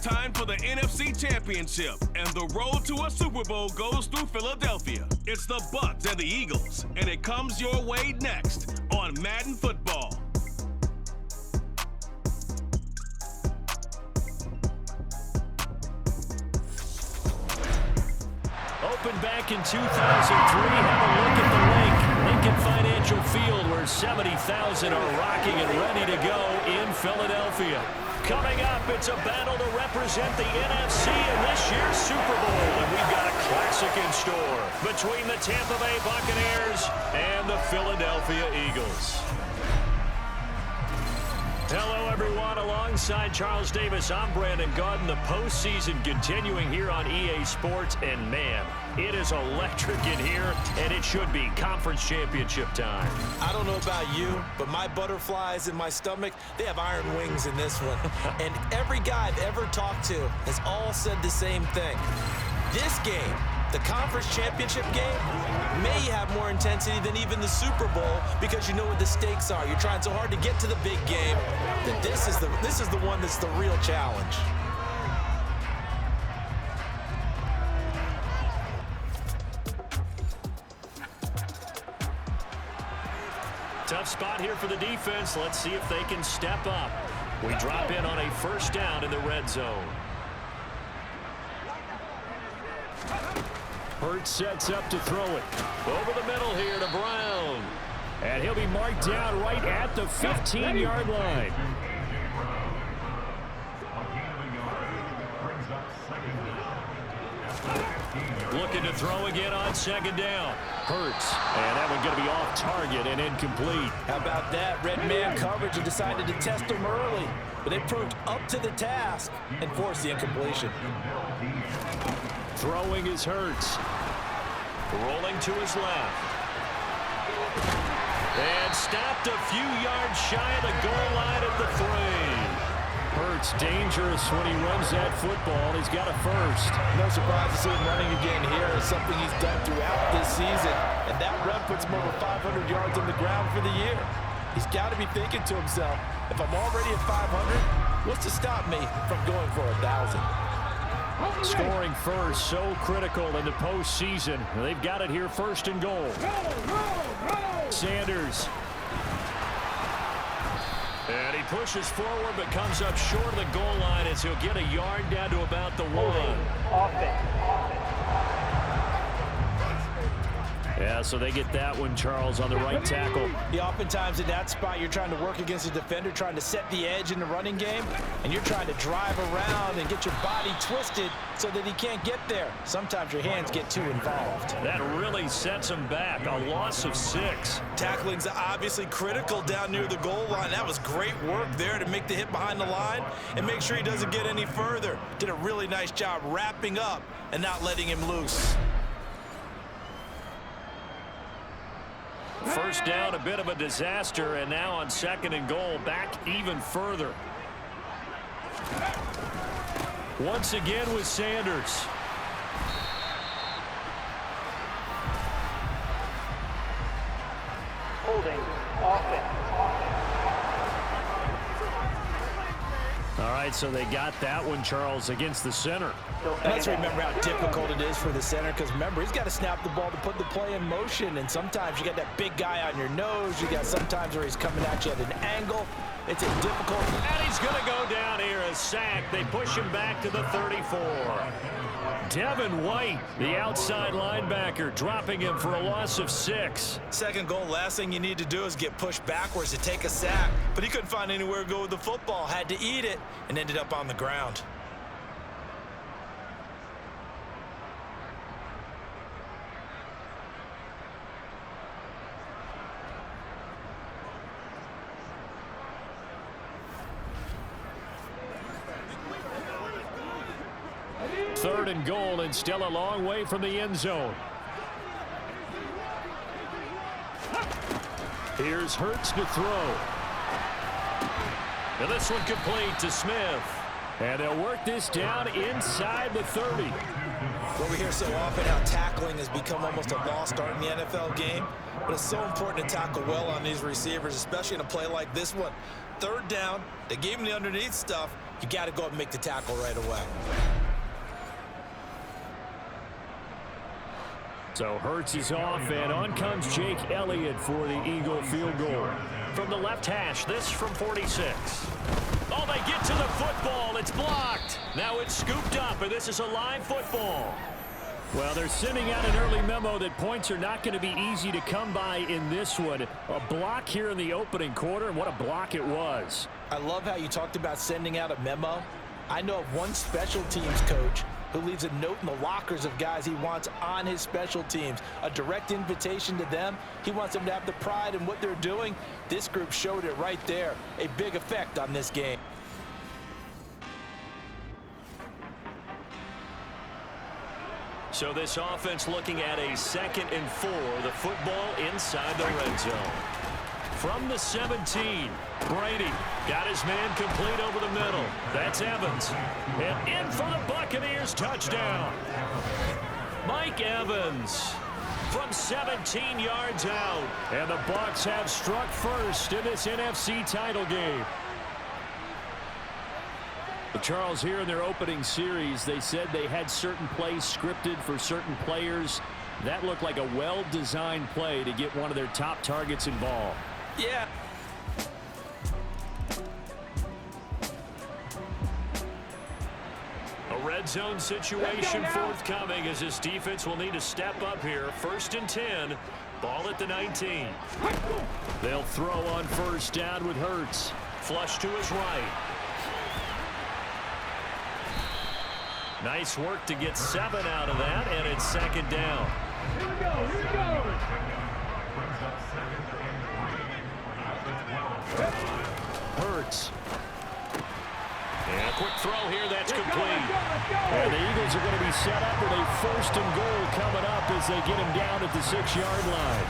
time for the NFC Championship, and the road to a Super Bowl goes through Philadelphia. It's the Bucs and the Eagles, and it comes your way next on Madden Football. Opened back in 2003, have a look at the lake. Lincoln Financial Field, where 70,000 are rocking and ready to go in Philadelphia. Coming up, it's a battle to represent the NFC in this year's Super Bowl. And we've got a classic in store between the Tampa Bay Buccaneers and the Philadelphia Eagles. Hello, everyone. Alongside Charles Davis, I'm Brandon Gaudin. The postseason continuing here on EA Sports. And, man, it is electric in here, and it should be conference championship time. I don't know about you, but my butterflies in my stomach, they have iron wings in this one. And every guy I've ever talked to has all said the same thing. This game, the conference championship game, may have more intensity than even the Super Bowl because you know what the stakes are. You're trying so hard to get to the big game that this is the one that's the real challenge. Tough spot here for the defense. Let's see if they can step up. We drop in on a first down in the red zone. Hurts sets up to throw it. Over the middle here to Brown. And he'll be marked down right at the 15-yard line. Looking to throw again on second down. Hurts. And that one going to be off target and incomplete. How about that? Red man coverage and decided to test him early. But they proved up to the task and forced the incompletion. Throwing is Hurts. Rolling to his left. And stopped a few yards shy of the goal line at the 3. Hurts dangerous when he runs that football. He's got a first. No surprise to see him running again here. It's something he's done throughout this season. And that run puts him over 500 yards on the ground for the year. He's got to be thinking to himself, if I'm already at 500, what's to stop me from going for 1,000? Scoring first, so critical in the postseason. They've got it here, first and goal. Sanders. And he pushes forward but comes up short of the goal line as he'll get a yard down to about the 1. Yeah, so they get that one, Charles, on the right tackle. Yeah, oftentimes in that spot, you're trying to work against a defender, trying to set the edge in the running game, and you're trying to drive around and get your body twisted so that he can't get there. Sometimes your hands get too involved. That really sets him back. A loss of 6. Tackling's obviously critical down near the goal line. That was great work there to make the hit behind the line and make sure he doesn't get any further. Did a really nice job wrapping up and not letting him loose. First down, a bit of a disaster, and now on second and goal, back even further. Once again with Sanders. Holding offense. All right, so they got that one, Charles, against the center. Let's remember how difficult it is for the center because, remember, he's got to snap the ball to put the play in motion, and sometimes you got that big guy on your nose. You got sometimes where he's coming at you at an angle. It's a difficult. And he's going to go down here, a sack. They push him back to the 34. Devin White, the outside linebacker, dropping him for a loss of 6. Second goal, last thing you need to do is get pushed backwards to take a sack. But he couldn't find anywhere to go with the football, had to eat it, and ended up on the ground. Third and goal, and still a long way from the end zone. Here's Hurts to throw. And this one complete to Smith. And they'll work this down inside the 30. Well, we hear so often how tackling has become almost a lost art in the NFL game. But it's so important to tackle well on these receivers, especially in a play like this one. Third down, they gave him the underneath stuff. you got to go up and make the tackle right away. So Hurts is off, and on comes Jake Elliott for the Eagle field goal. From the left hash, this from 46. Oh, they get to the football. It's blocked. Now it's scooped up, and this is a live football. Well, they're sending out an early memo that points are not going to be easy to come by in this one. A block here in the opening quarter, and what a block it was. I love how you talked about sending out a memo. I know of one special teams coach who leaves a note in the lockers of guys he wants on his special teams. A direct invitation to them. He wants them to have the pride in what they're doing. This group showed it right there. A big effect on this game. So this offense looking at a 2nd and 4. The football inside the red zone. From the 17, Brady got his man complete over the middle. That's Evans. And in for the Buccaneers touchdown. Mike Evans from 17 yards out. And the Bucs have struck first in this NFC title game. Charles, here in their opening series, they said they had certain plays scripted for certain players. That looked like a well-designed play to get one of their top targets involved. Yeah. A red zone situation forthcoming as this defense will need to step up here. 1st and 10. Ball at the 19. They'll throw on 1st down with Hurts. Flush to his right. Nice work to get 7 out of that, and it's 2nd down. Here we go, here we go. Hurts. And a quick throw here, that's complete. And the Eagles are going to be set up with a 1st and goal coming up as they get him down at the 6-yard line.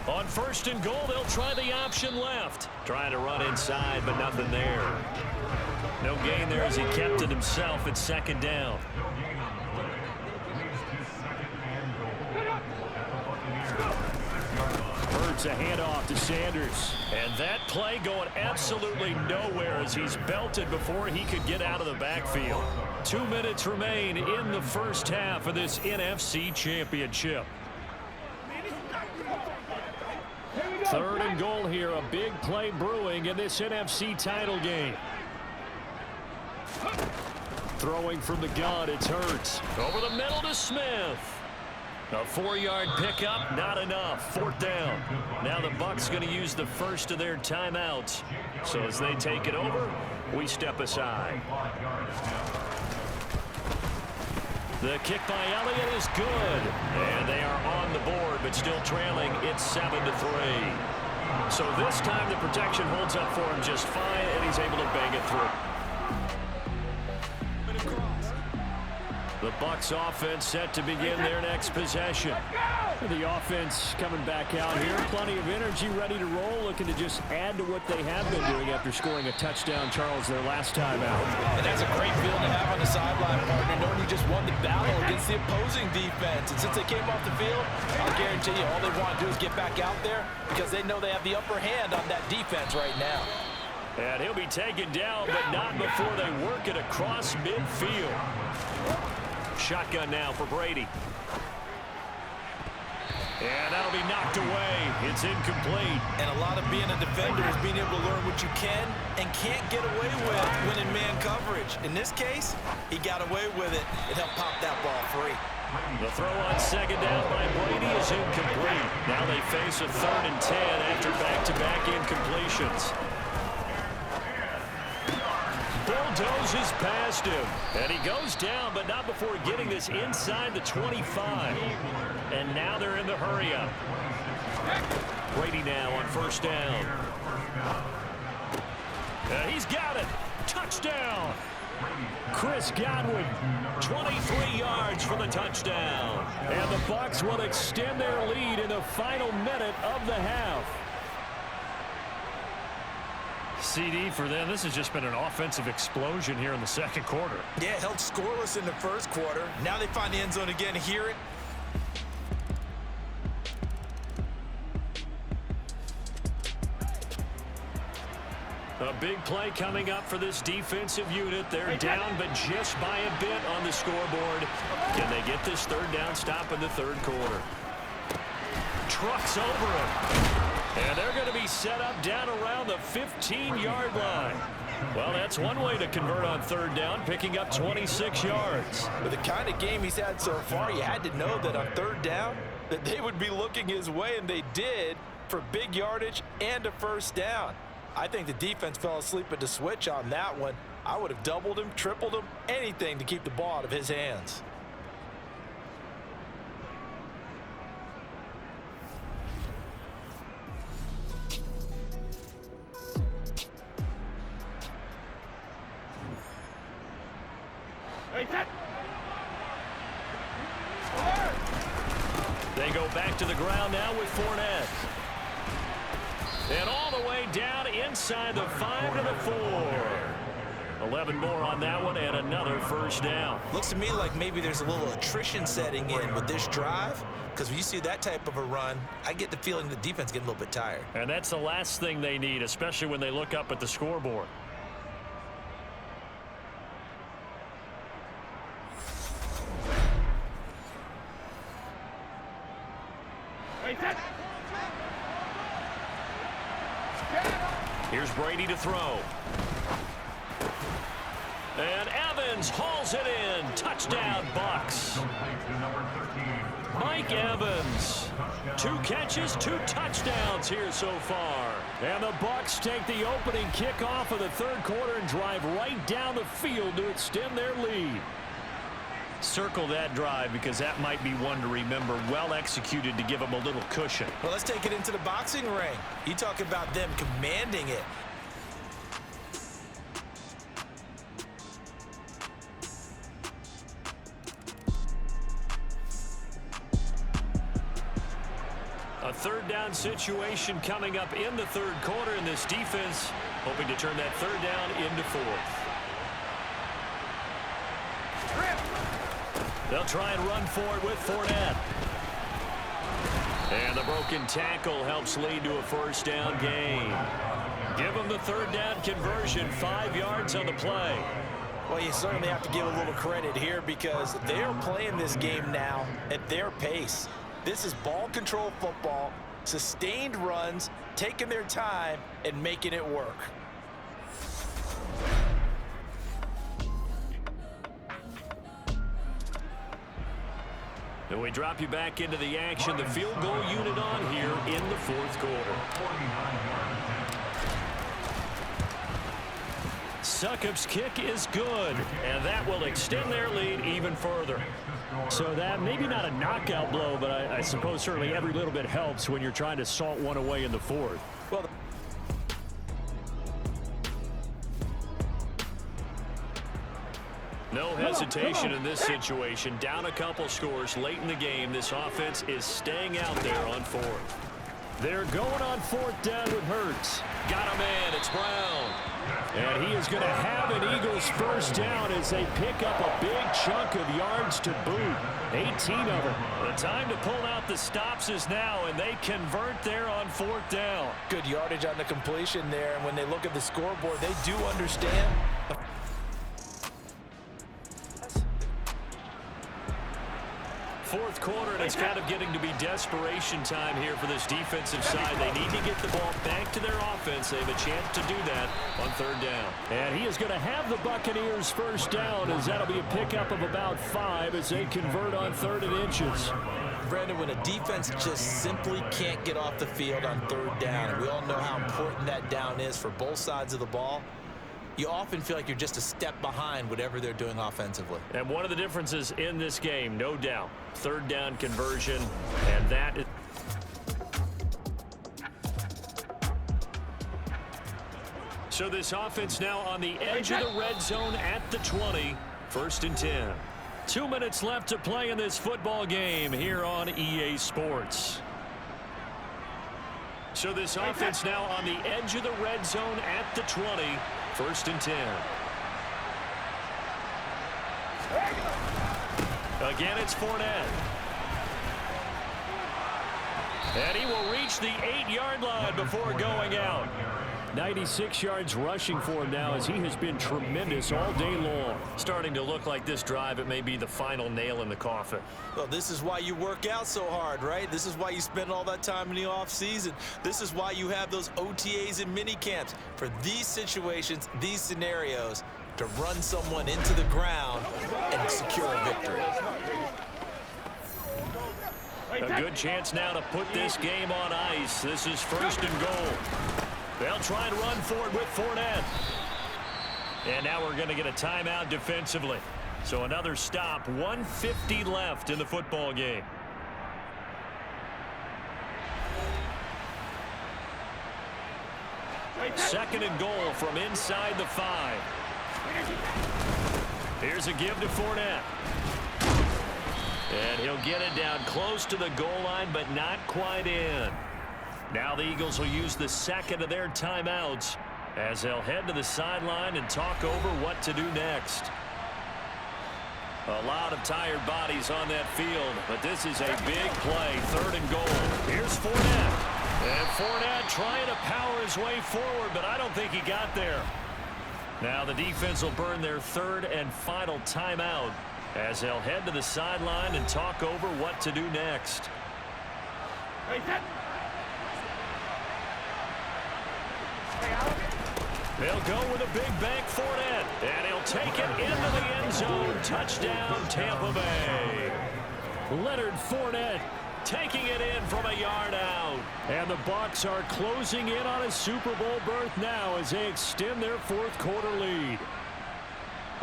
On 1st and goal, they'll try the option left. Trying to run inside, but nothing there. No gain there as he kept it himself at 2nd down. Hurts a handoff to Sanders. And that play going absolutely nowhere as he's belted before he could get out of the backfield. 2 minutes remain in the first half of this NFC Championship. 3rd and goal here. A big play brewing in this NFC title game. Throwing from the gun, it's Hurts. Over the middle to Smith. A 4-yard pickup, not enough. 4th down. Now the Bucs going to use the first of their timeouts. So as they take it over, we step aside. The kick by Elliott is good. And they are on the board, but still trailing. It's 7-3. So this time the protection holds up for him just fine, and he's able to bang it through. The Bucs offense set to begin their next possession. The offense coming back out here. Plenty of energy, ready to roll, looking to just add to what they have been doing after scoring a touchdown, Charles, their last time out. And that's a great feeling to have on the sideline, partner, knowing you just won the battle against the opposing defense. And since they came off the field, I'll guarantee you all they want to do is get back out there because they know they have the upper hand on that defense right now. And he'll be taken down, but not before they work it across midfield. Shotgun now for Brady. And that'll be knocked away. It's incomplete. And a lot of being a defender is being able to learn what you can and can't get away with when in man coverage. In this case, he got away with it. It helped pop that ball free. The throw on 2nd down by Brady is incomplete. Now they face a 3rd and 10 after back-to-back incompletions. Bulldozes past him. And he goes down, but not before getting this inside the 25. And now they're in the hurry-up. Brady now on 1st down. He's got it. Touchdown. Chris Godwin, 23 yards for the touchdown. And the Bucs will extend their lead in the final minute of the half. CD for them. This has just been an offensive explosion here in the second quarter. Yeah, held scoreless in the first quarter. Now they find the end zone again. Hear it. A big play coming up for this defensive unit. They're down, but just by a bit on the scoreboard. Can they get this third down stop in the third quarter? Trucks over him. And they're going to be set up down around the 15-yard line. Well, that's one way to convert on third down, picking up 26 yards. With the kind of game he's had so far, you had to know that on third down that they would be looking his way, and they did, for big yardage and a first down. I think the defense fell asleep at the switch on that one. I would have doubled him, tripled him, anything to keep the ball out of his hands. They go back to the ground now with Fournette. And all the way down inside the 5 to the 4. 11 more on that one and another first down. Looks to me like maybe there's a little attrition setting in with this drive, because when you see that type of a run, I get the feeling the defense getting a little bit tired. And that's the last thing they need, especially when they look up at the scoreboard. Here's Brady to throw. And Evans hauls it in. Touchdown, Bucs. Mike Evans. 2 catches, 2 touchdowns here so far. And the Bucs take the opening kickoff of the third quarter and drive right down the field to extend their lead. Circle that drive because that might be one to remember. Well executed to give them a little cushion. Well, let's take it into the boxing ring. You talk about them commanding it. A third down situation coming up in the third quarter, and this defense hoping to turn that third down into 4th. They'll try and run for it with Fournette. And the broken tackle helps lead to a first down gain. Give them the third down conversion, 5 yards on the play. Well, you certainly have to give a little credit here because they're playing this game now at their pace. This is ball control football, sustained runs, taking their time and making it work. And we drop you back into the action. The field goal unit on here in the fourth quarter. Succop's kick is good, and that will extend their lead even further. So that maybe not a knockout blow, but I suppose certainly every little bit helps when you're trying to salt one away in the fourth. Well, no hesitation in this situation. Down a couple scores late in the game. This offense is staying out there on 4th. They're going on 4th down with Hurts. Got a man. It's Brown. And he is going to have an Eagles first down as they pick up a big chunk of yards to boot. 18 of them. The time to pull out the stops is now, and they convert there on 4th down. Good yardage on the completion there, and when they look at the scoreboard, they do understand. Fourth quarter, and it's kind of getting to be desperation time here for this defensive side. They need to get the ball back to their offense. They have a chance to do that on 3rd down. And he is going to have the Buccaneers first down, as that'll be a pickup of about 5 as they convert on 3rd and inches. Brandon, when a defense just simply can't get off the field on 3rd down, and we all know how important that down is for both sides of the ball, you often feel like you're just a step behind whatever they're doing offensively. And one of the differences in this game, no doubt, 3rd down conversion, and that is... So this offense now on the edge of the red zone at the 20. 1st and 10. 2 minutes left to play in this football game here on EA Sports. So this offense now on the edge of the red zone at the 20. 1st and 10. Again, it's Fournette. And he will reach the 8-yard line before going out. 96 yards rushing for him now as he has been tremendous all day long. Starting to look like this drive, it may be the final nail in the coffin. Well, this is why you work out so hard, right? This is why you spend all that time in the offseason. This is why you have those OTAs and mini camps for these situations, these scenarios, to run someone into the ground and secure a victory. A good chance now to put this game on ice. This is 1st and goal. They'll try and run forward with Fournette. And now we're going to get a timeout defensively. So another stop, 1:50 left in the football game. Second and goal from inside the 5. Here's a give to Fournette. And he'll get it down close to the goal line, but not quite in. Now the Eagles will use the second of their timeouts as they'll head to the sideline and talk over what to do next. A lot of tired bodies on that field, but this is a big play. 3rd and goal. Here's Fournette. And Fournette trying to power his way forward, but I don't think he got there. Now the defense will burn their 3rd and final timeout as they'll head to the sideline and talk over what to do next. They'll go with a big bank Fournette, and he'll take it into the end zone. Touchdown, Tampa Bay. Leonard Fournette taking it in from a yard out. And the Bucs are closing in on a Super Bowl berth now as they extend their 4th quarter lead.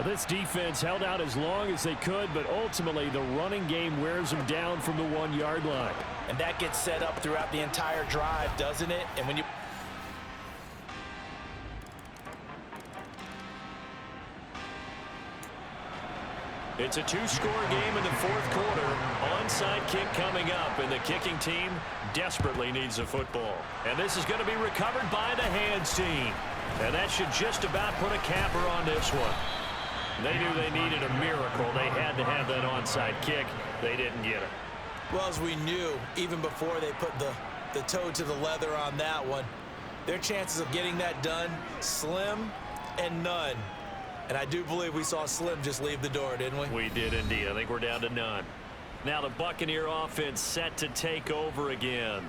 This defense held out as long as they could, but ultimately the running game wears them down from the 1-yard line. And that gets set up throughout the entire drive, doesn't it? And when you... It's a 2-score game in the 4th quarter. Onside kick coming up, and the kicking team desperately needs a football. And this is going to be recovered by the hands team. And that should just about put a capper on this one. They knew they needed a miracle. They had to have that onside kick. They didn't get it. Well, as we knew, even before they put the toe to the leather on that one, their chances of getting that done, slim and none. And I do believe we saw Slim just leave the door, didn't we? We did indeed. I think we're down to none. Now the Buccaneer offense set to take over again.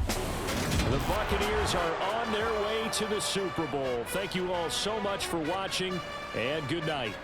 The Buccaneers are on their way to the Super Bowl. Thank you all so much for watching, and good night.